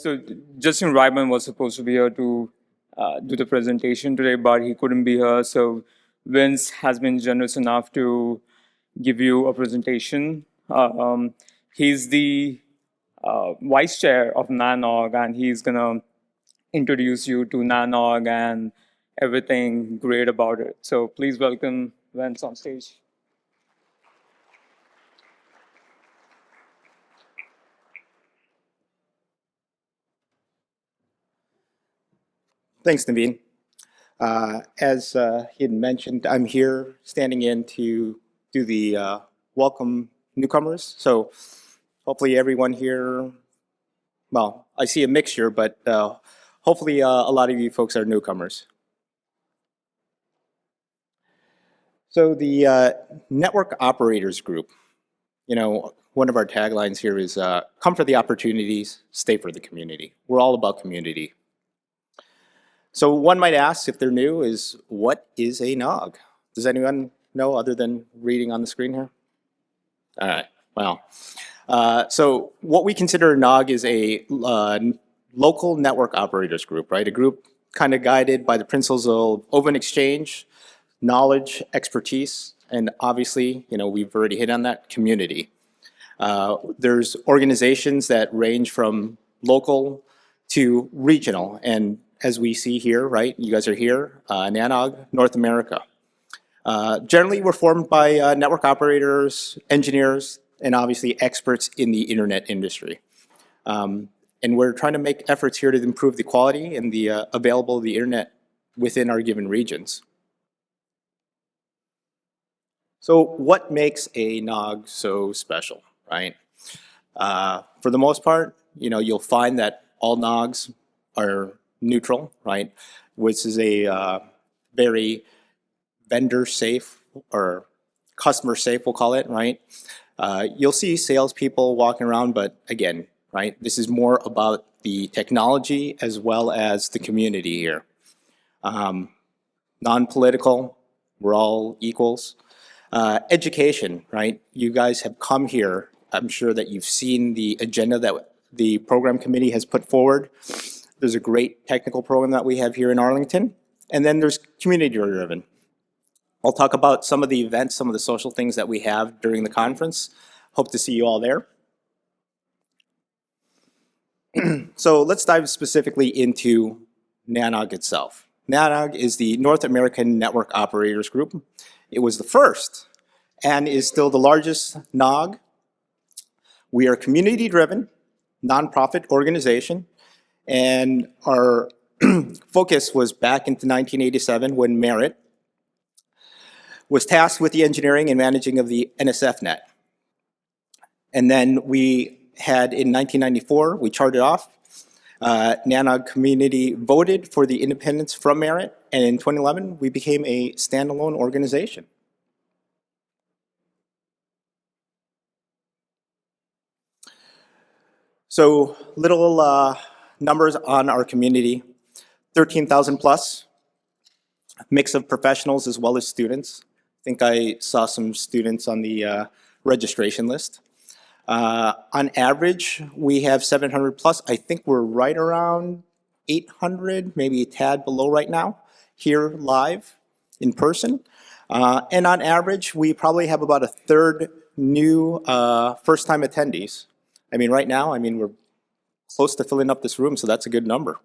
So Justin Ryman was supposed to be here to do the presentation today, but he couldn't be here. So Vince has been generous enough to give you a presentation. He's the vice chair of NANOG, and he's gonna introduce you to NANOG and everything great about it. So please welcome Vince on stage. Thanks, Naveen. As he had mentioned, I'm here standing in to do the welcome newcomers. So hopefully everyone here, well, I see a mixture, but hopefully a lot of you folks are newcomers. So the Network Operators Group, you know, one of our taglines here is come for the opportunities, stay for the community. We're all about community. So one might ask, if they're new, is what is a NOG? Does anyone know other than reading on the screen here? All right, well. So what we consider a NOG is a local network operators group, right? A group kind of guided by the principles of open exchange, knowledge, expertise, and obviously, you know, we've already hit on that, community. There's organizations that range from local to regional, and as we see here, right, you guys are here, NANOG North America. Generally, we're formed by network operators, engineers, and obviously experts in the internet industry. And we're trying to make efforts here to improve the quality and the availability of the internet within our given regions. So what makes a NOG so special, right? For the most part, you know, you'll find that all NOGs are neutral, right? Which is a very vendor safe or customer safe, we'll call it, right? You'll see salespeople walking around, but again, right, this is more about the technology as well as the community here. Non-political, we're all equals. Education, right? You guys have come here. I'm sure that you've seen the agenda that the program committee has put forward. There's a great technical program that we have here in Arlington. And then there's community driven. I'll talk about some of the events, some of the social things that we have during the conference. Hope to see you all there. So let's dive specifically into NANOG itself. NANOG is the North American Network Operators Group. It was the first and is still the largest NOG. We are community driven, nonprofit organization. And our focus was back into 1987 when Merit was tasked with the engineering and managing of the NSFnet. And then we had, in 1994, we charted off. NANOG community voted for the independence from Merit, and in 2011, we became a standalone organization. So little numbers on our community, 13,000 plus, mix of professionals as well as students. I think I saw some students on the registration list. On average, we have 700 plus. I think we're right around 800, maybe a tad below right now, here live in person. And on average, we probably have about a third new first-time attendees. I mean, right now, we're close to filling up this room, so that's a good number.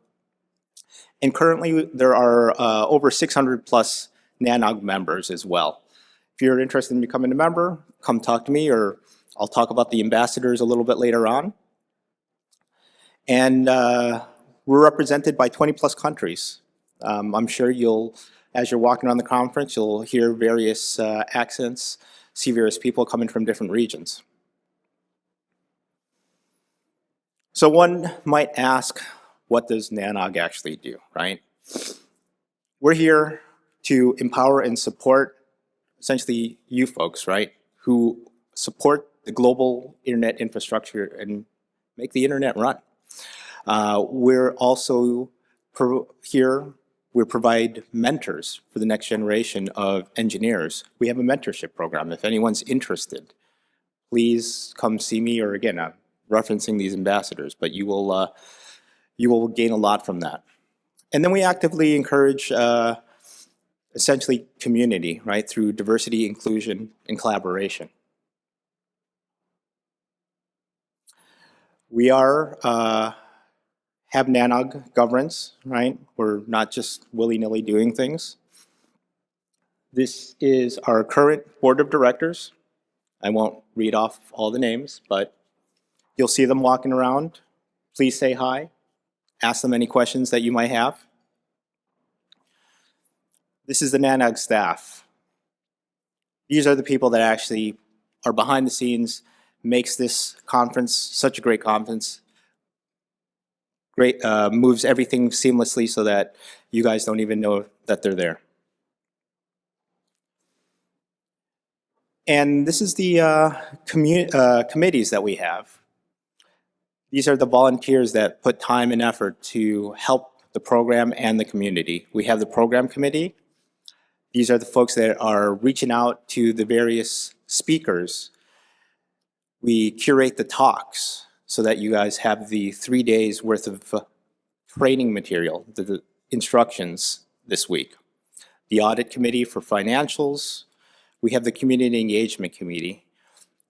And currently, there are over 600 plus NANOG members as well. If you're interested in becoming a member, come talk to me, or I'll talk about the ambassadors a little bit later on. And we're represented by 20 plus countries. I'm sure as you're walking around the conference, you'll hear various accents, see various people coming from different regions. So one might ask, what does NANOG actually do, right? We're here to empower and support essentially you folks, right, who support the global internet infrastructure and make the internet run. We're also here, we provide mentors for the next generation of engineers. We have a mentorship program. If anyone's interested, please come see me, or again, I'm referencing these ambassadors, but you will You will gain a lot from that. And then we actively encourage essentially community, right, through diversity, inclusion, and collaboration. We have NANOG Governance, right? We're not just willy-nilly doing things. This is our current board of directors. I won't read off all the names, but you'll see them walking around. Please say hi. Ask them any questions that you might have. This is the NANOG staff. These are the people that actually are behind the scenes, makes this conference such a great conference. Great, moves everything seamlessly so that you guys don't even know that they're there. And this is the committees that we have. These are the volunteers that put time and effort to help the program and the community. We have the program committee. These are the folks that are reaching out to the various speakers. We curate the talks so that you guys have the 3 days worth of training material, the instructions this week. The audit committee for financials. We have the community engagement committee.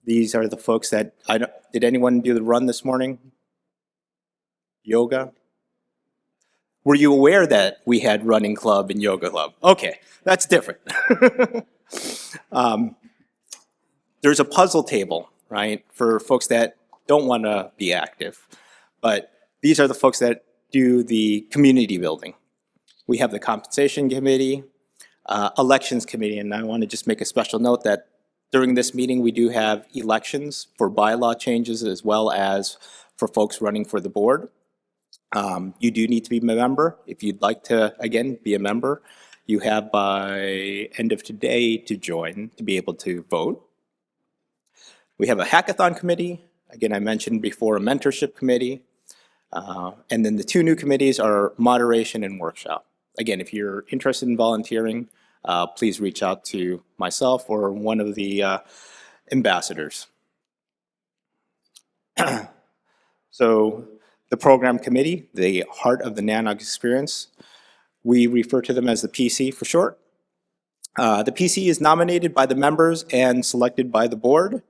These are the folks that, did anyone do the run this morning? Yoga? Were you aware that we had running club and yoga club? Okay, that's different. There's a puzzle table, right, for folks that don't want to be active. But these are the folks that do the community building. We have the compensation committee, elections committee, and I want to just make a special note that during this meeting we do have elections for bylaw changes as well as for folks running for the board. You do need to be a member. If you'd like to, again, be a member, you have by end of today to join to be able to vote. We have a hackathon committee. Again, I mentioned before a mentorship committee. And then the two new committees are moderation and workshop. Again, if you're interested in volunteering, please reach out to myself or one of the ambassadors. So the program committee, the heart of the NANOG experience, we refer to them as the PC for short. The PC is nominated by the members and selected by the board,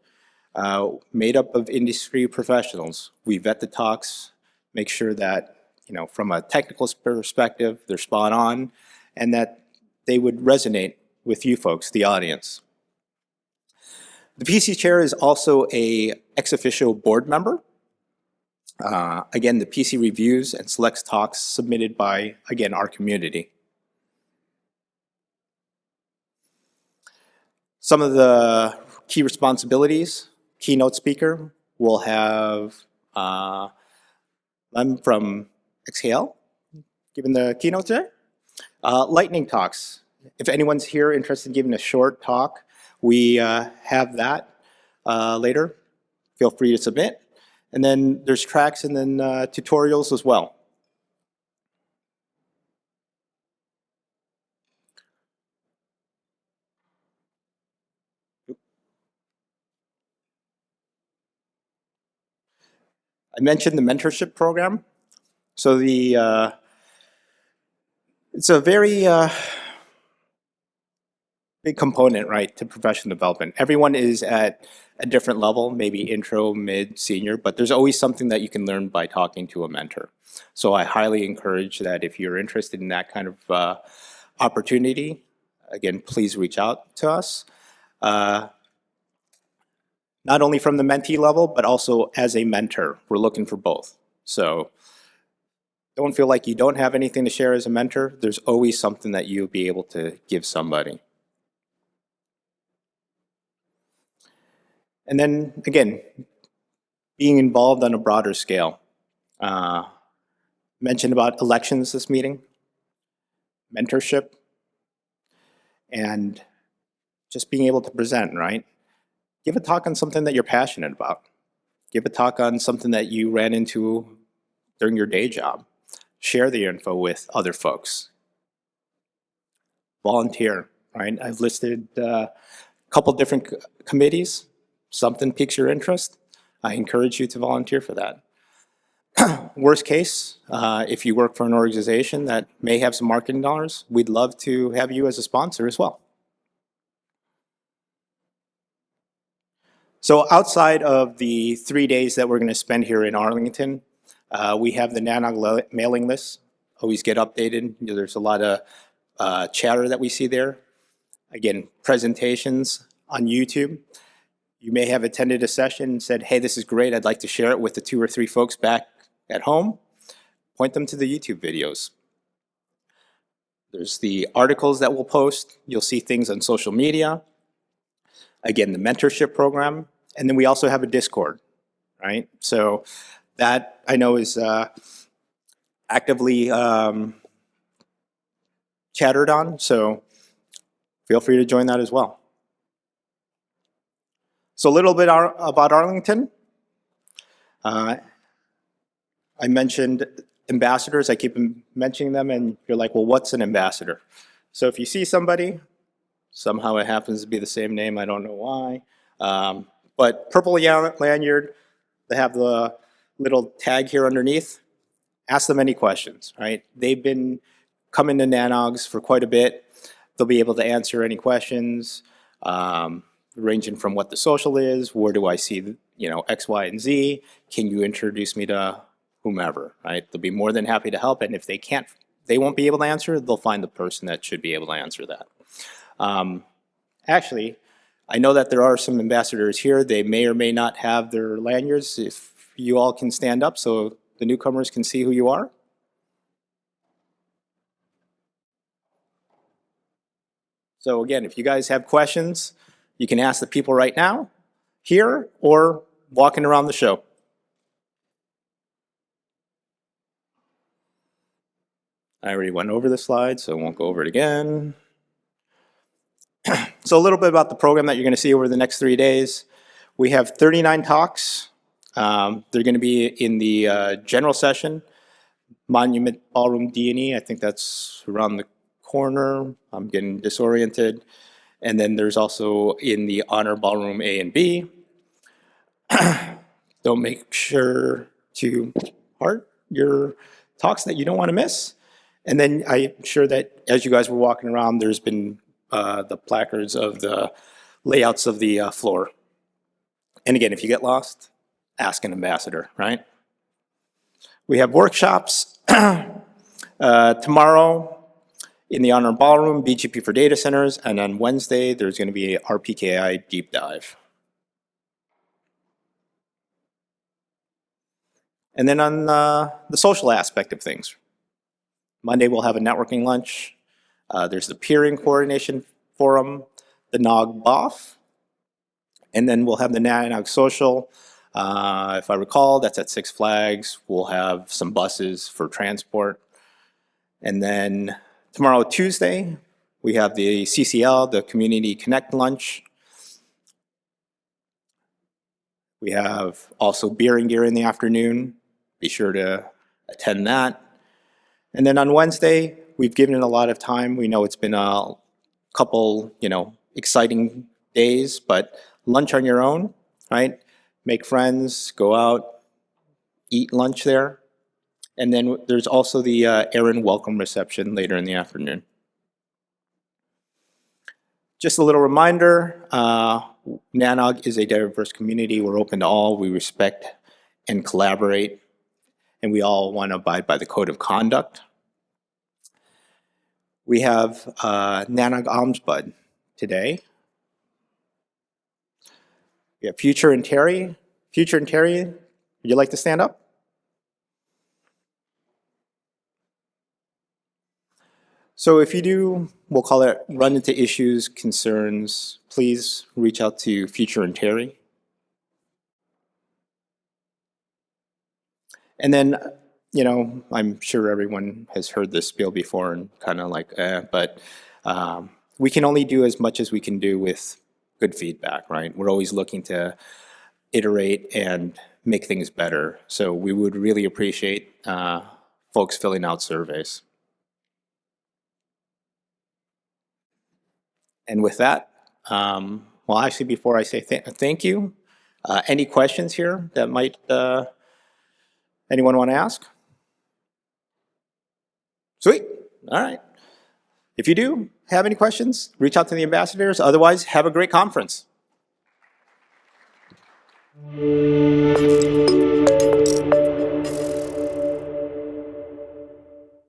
made up of industry professionals. We vet the talks, make sure that, you know, from a technical perspective, they're spot on, and that they would resonate with you folks, the audience. The PC chair is also a ex officio board member. Again, the PC reviews and selects talks submitted by, again, our community. Some of the key responsibilities, keynote speaker, will have I'm from Exhale, giving the keynote today. Lightning talks. If anyone's here interested in giving a short talk, we have that later. Feel free to submit. And then there's tracks and then tutorials as well. I mentioned the mentorship program. So it's a very big component, right, to professional development. Everyone is at a different level, maybe intro, mid, senior, but there's always something that you can learn by talking to a mentor. So I highly encourage that if you're interested in that kind of opportunity, again, please reach out to us. Not only from the mentee level, but also as a mentor. We're looking for both. So don't feel like you don't have anything to share as a mentor. There's always something that you'll be able to give somebody. And then, again, being involved on a broader scale. Mentioned about elections this meeting, mentorship, and just being able to present, right? Give a talk on something that you're passionate about. Give a talk on something that you ran into during your day job. Share the info with other folks. Volunteer, right? I've listed a couple different committees. Something piques your interest, I encourage you to volunteer for that. Worst case, if you work for an organization that may have some marketing dollars, we'd love to have you as a sponsor as well. So outside of the 3 days that we're going to spend here in Arlington, we have the NANOG mailing list. Always get updated. There's a lot of chatter that we see there. Again, presentations on YouTube. You may have attended a session and said, hey, this is great. I'd like to share it with the 2 or 3 folks back at home. Point them to the YouTube videos. There's the articles that we'll post. You'll see things on social media. Again, the mentorship program. And then we also have a Discord, right? So that I know is actively chattered on. So feel free to join that as well. So a little bit about Arlington. I mentioned ambassadors. I keep mentioning them, and you're like, well, what's an ambassador? So if you see somebody, somehow it happens to be the same name, I don't know why, but purple lanyard, they have the little tag here underneath. Ask them any questions, right? They've been coming to NANOGs for quite a bit. They'll be able to answer any questions, ranging from what the social is, where do I see, X, Y, and Z. Can you introduce me to whomever, right? They'll be more than happy to help, and if they can't, they won't be able to answer, they'll find the person that should be able to answer that. Actually, I know that there are some ambassadors here. They may or may not have their lanyards. If you all can stand up so the newcomers can see who you are. So again, if you guys have questions, you can ask the people right now, here, or walking around the show. I already went over the slide, so I won't go over it again. So a little bit about the program that you're going to see over the next 3 days. We have 39 talks. They're going to be in the general session, Monument Ballroom D&E. I think that's around the corner. I'm getting disoriented. And then there's also in the Honor Ballroom A and B. Don't make sure to heart your talks that you don't want to miss. And then I'm sure that as you guys were walking around, there's been the placards of the layouts of the floor. And again, if you get lost, ask an ambassador, right? We have workshops tomorrow in the Honor Ballroom, BGP for data centers, and on Wednesday, there's going to be a RPKI deep dive. And then on the social aspect of things, Monday we'll have a networking lunch. There's the Peering Coordination Forum, the NOG BOF, and then we'll have the NANOG Social. If I recall, that's at Six Flags. We'll have some buses for transport. And then tomorrow, Tuesday, we have the CCL, the Community Connect Lunch. We have also beer and gear in the afternoon. Be sure to attend that. And then on Wednesday, we've given it a lot of time. We know it's been a couple, exciting days, but lunch on your own, right? Make friends, go out, eat lunch there. And then there's also the Aaron welcome reception later in the afternoon. Just a little reminder, NANOG is a diverse community. We're open to all. We respect and collaborate, and we all want to abide by the code of conduct. We have NANOG Almsbud today. We have Future and Terry. Future and Terry, would you like to stand up? So if you do, we'll call it run into issues, concerns, please reach out to Future and Terry. And then, I'm sure everyone has heard this spiel before and kind of like, but we can only do as much as we can do with good feedback, right? We're always looking to iterate and make things better. So we would really appreciate folks filling out surveys. And with that, well, actually, before I say thank you, any questions here that might Anyone want to ask? Sweet. All right. If you do have any questions, reach out to the ambassadors. Otherwise, have a great conference.